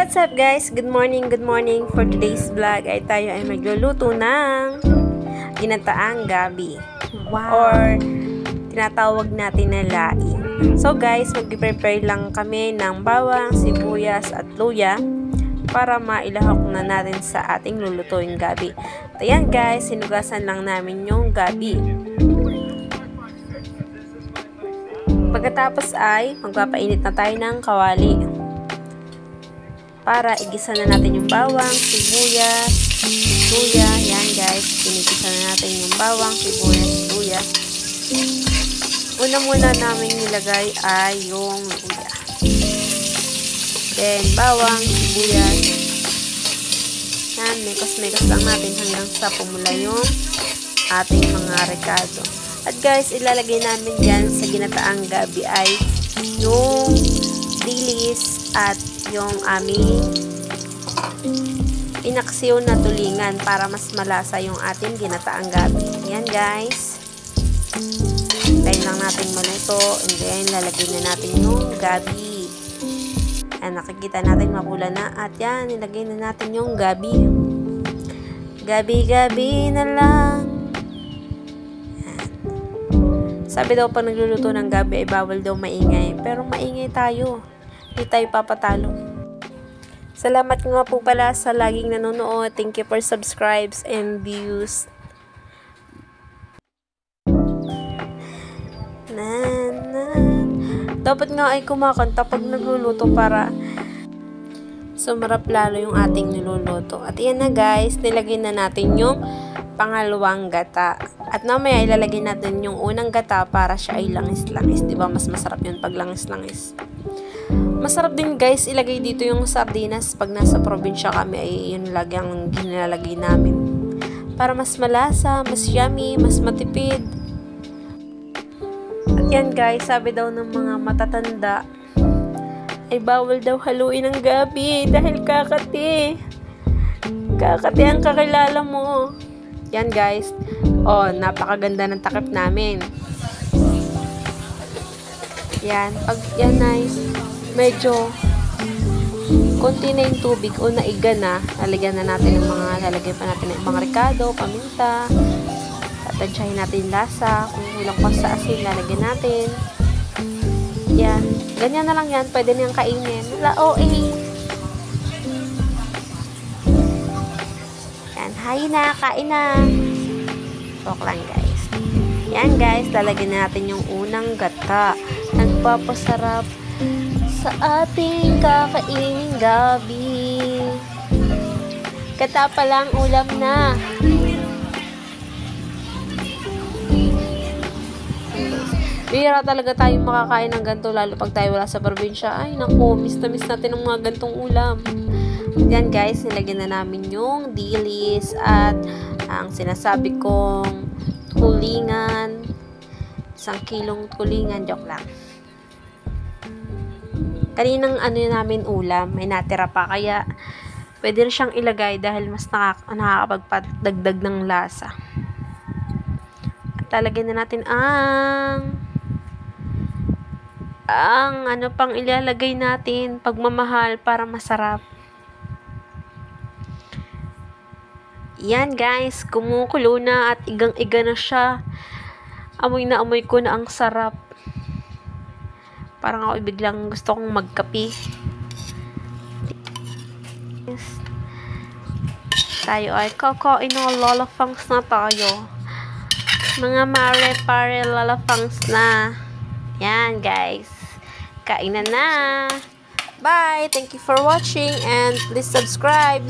What's up guys? Good morning, good morning. For today's vlog ay tayo ay magluluto ng ginataang gabi. Wow. Or tinatawag natin na laing. So guys, mag-prepare lang kami ng bawang, sibuyas at luya para mailahok na natin sa ating lulutuing gabi. At ayan guys, sinugasan lang namin yung gabi. Pagkatapos ay magpapainit na tayo ng kawali para igisa na natin yung bawang, sibuyas, luya. Yan guys, pinigisa na natin yung bawang, sibuyas, luya. Una namin nilagay ay yung luya. Then, bawang, sibuyas. Yan, mekos-mekos lang natin hanggang sa pumula yung ating mga rekado. At guys, ilalagay namin dyan sa ginataang gabi ay yung dilis at yung aming pinaksiw na tulingan para mas malasa yung ating ginataang gabi. Ayan guys. Hintayin lang natin maluto and then lalagay na natin yung gabi. Ayan, nakikita natin mapula na at yan, nilagay na natin yung gabi. Gabi-gabi na lang. Sabi daw pag nagluluto ng gabi ay bawal daw maingay. Pero maingay tayo. Hindi tayo papatalo. Salamat nga po pala sa laging nanonood. Thank you for subscribes and views. Dapat nga ay kumakanta pag nagluluto para sumarap lalo yung ating niluluto. At yan na guys, nilagay na natin yung pangalawang gata. At mamaya ilalagay natin yung unang gata para siya ay langis-langis. Diba? Mas masarap yun pag langis-langis. Masarap din guys ilagay dito yung sardinas. Pag nasa probinsya kami ay yun lagi ang ginalagay namin. Para mas malasa, mas yummy, mas matipid. At yan guys, sabi daw ng mga matatanda ay bawal daw haluin ng gabi dahil kakati. Kakati ang kakilala mo. Yan guys. Oh, napakaganda ng takip namin. Yan. Pag yan ay medyo konti na yung tubig o naiga na, lalagyan na natin ng lalagyan pa natin ng mga rekado, paminta. Tatansyahin natin lasa. Kung kulang pa sa asin, lalagyan natin. Yan. Ganyan na lang yan. Pwede niyang kainin. Yan. Hay na. Kain na. Joke lang guys. Yan guys. Lalagyan natin yung unang gata. Nagpapasarap sa ating kakainin gabi. Gata pa lang ulam na. Bihira talaga tayong makakain ng ganito lalo pag tayo wala sa probinsya. Ay naku, miss na miss natin ng mga gantong ulam. Yan guys, nilagyan na namin yung dilis at ang sinasabi kong tulingan. 1 kilong tulingan, joke lang. Kaninang namin ulam, may natira pa kaya pwede rin siyang ilagay dahil mas nakakapagpadagdag ng lasa. At lalagyan na natin ang pang ilalagay natin, pagmamahal para masarap. Yan guys, kumukulo na at igang-iga na siya. Amoy na amoy ko na ang sarap. Parang ako biglang gusto kong magkape. Yes. Tayo ay kakain ng lalafangs na tayo. Mga mare-pare lalafangs na. Yan guys. Kainan na. Bye. Thank you for watching and please subscribe.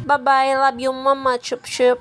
Bye-bye. Love you mama. Chup chup.